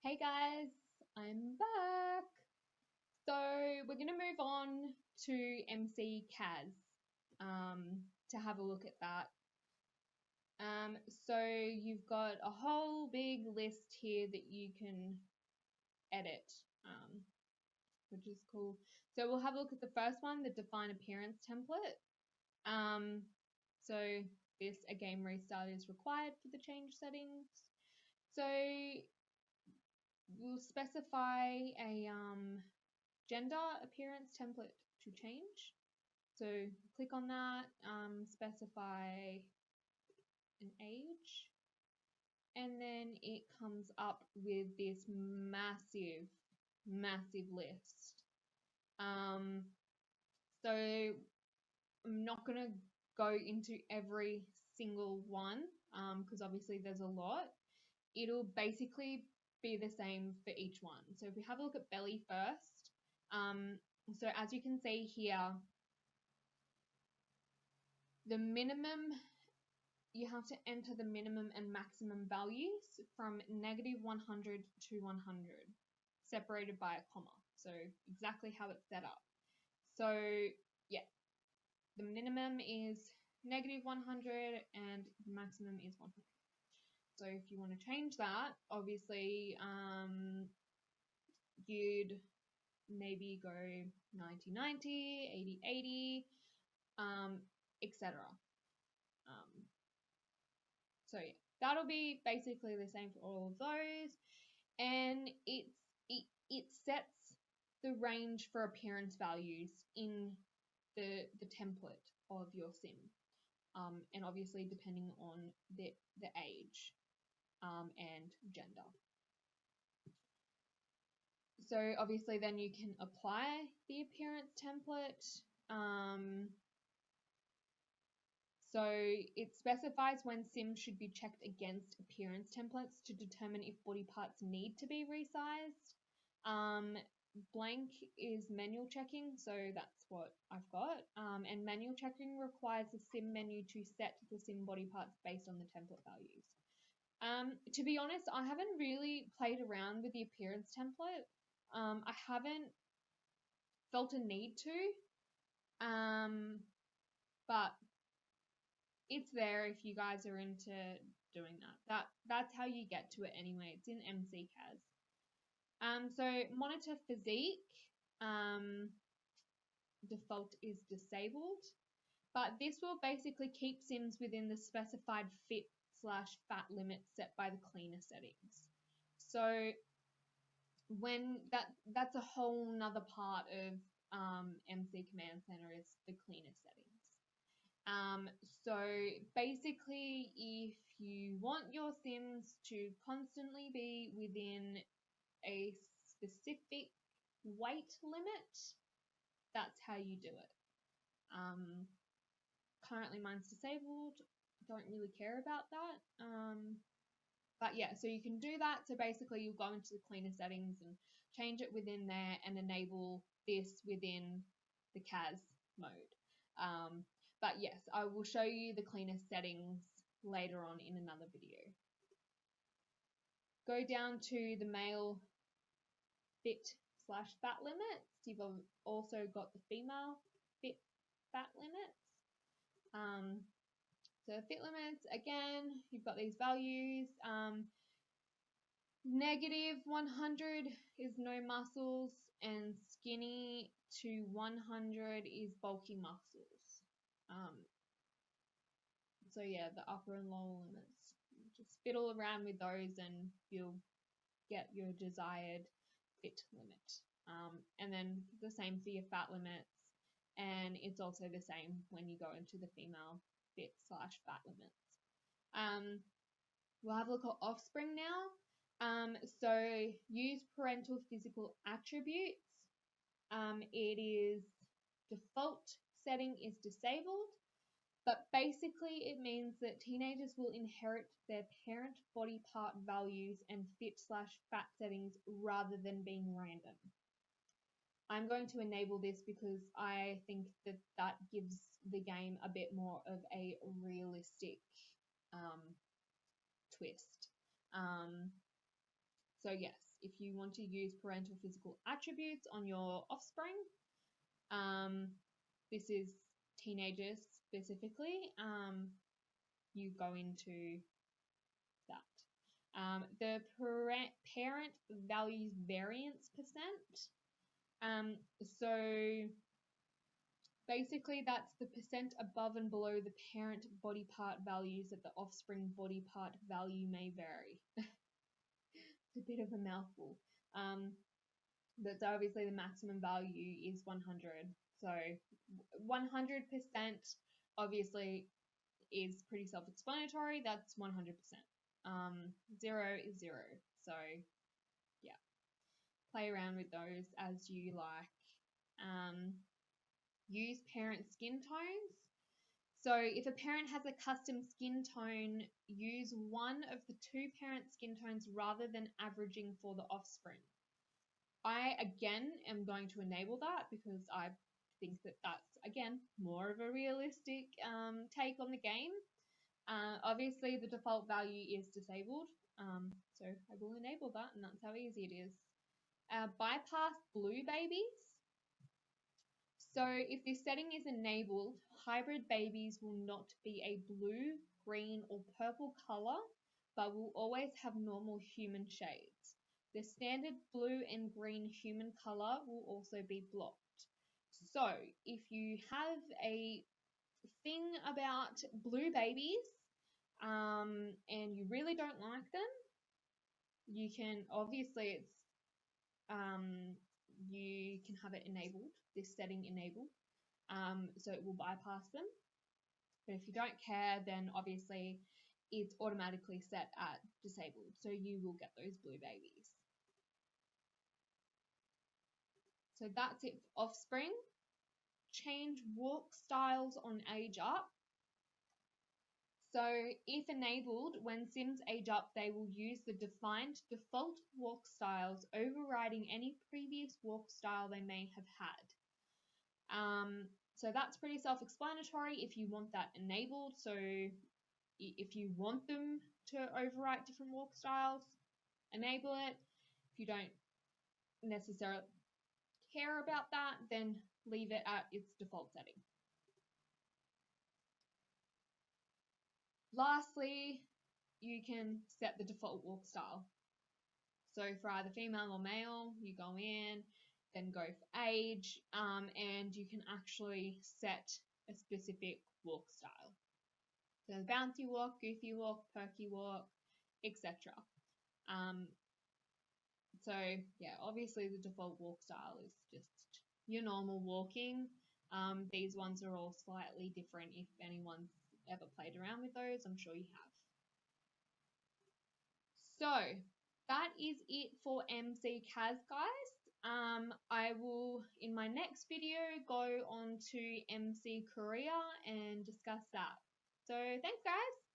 Hey guys, I'm back. So we're going to move on to MC CAS to have a look at that. So you've got a whole big list here that you can edit, which is cool. So we'll have a look at the first one, the define appearance template. So this, a game restart is required for the change settings. So we'll specify a gender appearance template to change. So click on that, specify an age, and then it comes up with this massive list. So I'm not going to go into every single one because obviously there's a lot. It'll basically be the same for each one. So if we have a look at belly first, so as you can see here, the minimum, you have to enter the minimum and maximum values from -100 to 100, separated by a comma. So exactly how it's set up. So yeah, the minimum is -100 and the maximum is 100. So if you want to change that, obviously you'd maybe go 90-90, 80-80, etc. So yeah, that'll be basically the same for all of those, and it sets the range for appearance values in the template of your sim, and obviously depending on the age and gender. So obviously then you can apply the appearance template. So it specifies when sims should be checked against appearance templates to determine if body parts need to be resized. Blank is manual checking, so that's what I've got. And manual checking requires the sim menu to set the sim body parts based on the template values. To be honest, I haven't really played around with the appearance template. I haven't felt a need to, but it's there if you guys are into doing that. That's how you get to it anyway. It's in MC CAS. So monitor physique, default is disabled, but this will basically keep sims within the specified fit/fat limits set by the cleaner settings. So when that's a whole nother part of MC Command Center is the cleaner settings. So basically, if you want your sims to constantly be within a specific weight limit, that's how you do it. Currently mine's disabled, don't really care about that. But yeah, so you can do that. So basically you'll go into the cleaner settings and change it within there and enable this within the CAS mode. But yes, I will show you the cleaner settings later on in another video. Go down to the male fit/fat limits. You've also got the female fit/fat limits. So fit limits, again, you've got these values. -100 is no muscles, and skinny to 100 is bulky muscles. So yeah, the upper and lower limits. Just fiddle around with those and you'll get your desired fit limit. And then the same for your fat limits, and it's also the same when you go into the female fit/fat limits. We'll have a look at Offspring now. So use parental physical attributes. It is default setting is disabled, but basically it means that teenagers will inherit their parent body part values and fit/fat settings rather than being random. I'm going to enable this because I think that that gives the game a bit more of a realistic twist. So yes, if you want to use parental physical attributes on your offspring, this is teenagers specifically, you go into that. The parent values variance percent. So basically that's the percent above and below the parent body part values that the offspring body part value may vary. It's a bit of a mouthful. But obviously the maximum value is 100. So 100% obviously is pretty self-explanatory. That's 100%. 0 is 0. So yeah, play around with those as you like. Use parent skin tones. So if a parent has a custom skin tone, use one of the 2 parent skin tones rather than averaging for the offspring. I, again, am going to enable that because I think that that's, again, more of a realistic take on the game. Obviously, the default value is disabled, so I will enable that, and that's how easy it is. Bypass blue babies. So if this setting is enabled, hybrid babies will not be a blue, green, or purple color, but will always have normal human shades. The standard blue and green human color will also be blocked. So if you have a thing about blue babies and you really don't like them, you can, obviously it's you can have it enabled, this setting enabled, so it will bypass them. But if you don't care, then obviously it's automatically set at disabled, so you will get those blue babies. So that's it for offspring. Change walk styles on age up. So if enabled, when Sims age up, they will use the defined default walk styles, overriding any previous walk style they may have had. So that's pretty self-explanatory if you want that enabled. So if you want them to overwrite different walk styles, enable it. If you don't necessarily care about that, then leave it at its default setting. Lastly, you can set the default walk style. So for either female or male, you go in, then go for age, and you can actually set a specific walk style. So bouncy walk, goofy walk, perky walk, etc. So yeah, obviously the default walk style is just your normal walking. These ones are all slightly different. If anyone's ever played around with those, I'm sure you have. So that is it for MC CAS, guys. I will, in my next video, go on to MC Korea and discuss that. So thanks, guys.